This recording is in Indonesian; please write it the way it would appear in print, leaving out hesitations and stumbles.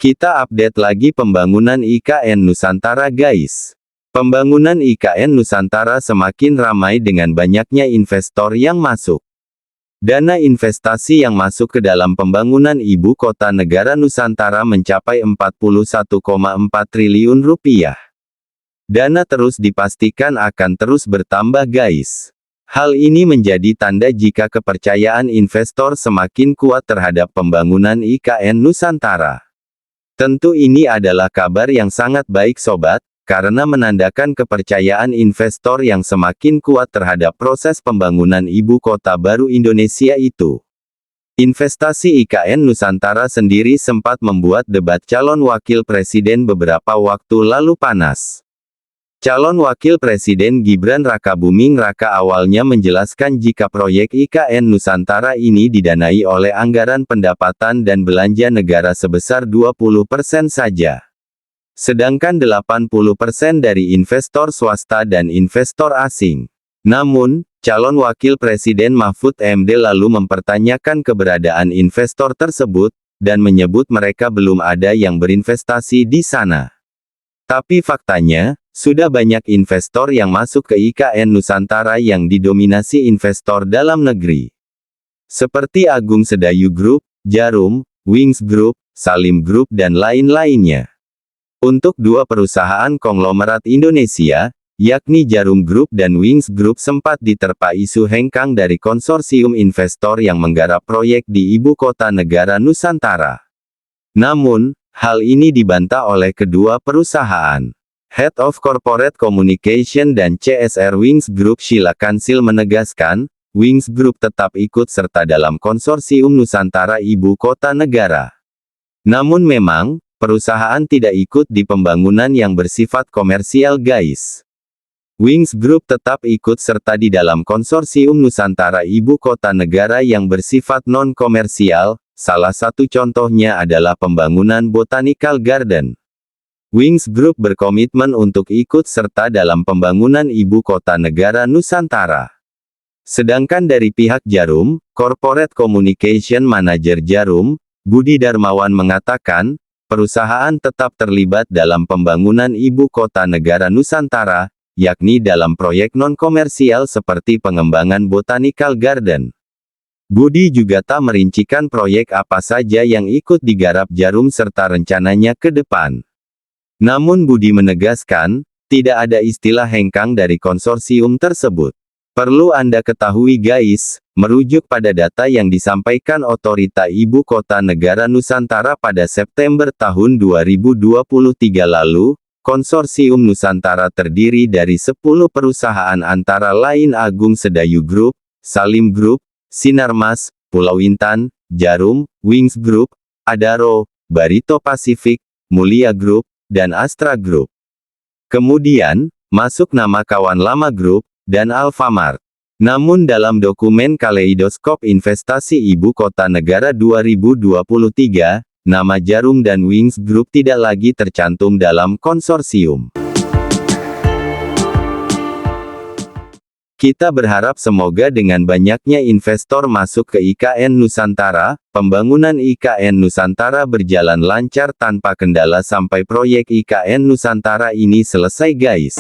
Kita update lagi pembangunan IKN Nusantara guys. Pembangunan IKN Nusantara semakin ramai dengan banyaknya investor yang masuk. Dana investasi yang masuk ke dalam pembangunan Ibu Kota Negara Nusantara mencapai 41,4 triliun rupiah. Dana terus dipastikan akan terus bertambah guys. Hal ini menjadi tanda jika kepercayaan investor semakin kuat terhadap pembangunan IKN Nusantara. Tentu ini adalah kabar yang sangat baik sobat, karena menandakan kepercayaan investor yang semakin kuat terhadap proses pembangunan ibu kota baru Indonesia itu. Investasi IKN Nusantara sendiri sempat membuat debat calon wakil presiden beberapa waktu lalu panas. Calon Wakil Presiden Gibran Rakabuming Raka awalnya menjelaskan jika proyek IKN Nusantara ini didanai oleh anggaran pendapatan dan belanja negara sebesar 20% saja. Sedangkan 80% dari investor swasta dan investor asing. Namun, calon Wakil Presiden Mahfud MD lalu mempertanyakan keberadaan investor tersebut, dan menyebut mereka belum ada yang berinvestasi di sana. Tapi faktanya, sudah banyak investor yang masuk ke IKN Nusantara yang didominasi investor dalam negeri. Seperti Agung Sedayu Group, Djarum, Wings Group, Salim Group dan lain-lainnya. Untuk dua perusahaan konglomerat Indonesia, yakni Djarum Group dan Wings Group sempat diterpa isu hengkang dari konsorsium investor yang menggarap proyek di Ibu Kota Negara Nusantara. Namun, hal ini dibantah oleh kedua perusahaan. Head of Corporate Communication dan CSR Wings Group Sheila Kansil menegaskan, Wings Group tetap ikut serta dalam konsorsium Nusantara Ibu Kota Negara. Namun memang, perusahaan tidak ikut di pembangunan yang bersifat komersial guys. Wings Group tetap ikut serta di dalam konsorsium Nusantara Ibu Kota Negara yang bersifat non-komersial, salah satu contohnya adalah pembangunan Botanical Garden. Wings Group berkomitmen untuk ikut serta dalam pembangunan Ibu Kota Negara Nusantara. Sedangkan dari pihak Djarum, Corporate Communication Manager Djarum, Budi Darmawan mengatakan, perusahaan tetap terlibat dalam pembangunan Ibu Kota Negara Nusantara, yakni dalam proyek non-komersial seperti pengembangan Botanical Garden. Budi juga tak merincikan proyek apa saja yang ikut digarap Djarum serta rencananya ke depan. Namun Budi menegaskan, tidak ada istilah hengkang dari konsorsium tersebut. Perlu Anda ketahui guys, merujuk pada data yang disampaikan Otorita Ibu Kota Negara Nusantara pada September tahun 2023 lalu, konsorsium Nusantara terdiri dari 10 perusahaan antara lain Agung Sedayu Group, Salim Group, Sinarmas, Pulau Intan, Djarum, Wings Group, Adaro, Barito Pacific, Mulia Group, dan Astra Group. Kemudian, masuk nama Kawan Lama Group, dan Alfamart. Namun dalam dokumen Kaleidoskop Investasi Ibu Kota Negara 2023, nama Djarum dan Wings Group tidak lagi tercantum dalam konsorsium. Kita berharap semoga dengan banyaknya investor masuk ke IKN Nusantara, pembangunan IKN Nusantara berjalan lancar tanpa kendala sampai proyek IKN Nusantara ini selesai guys.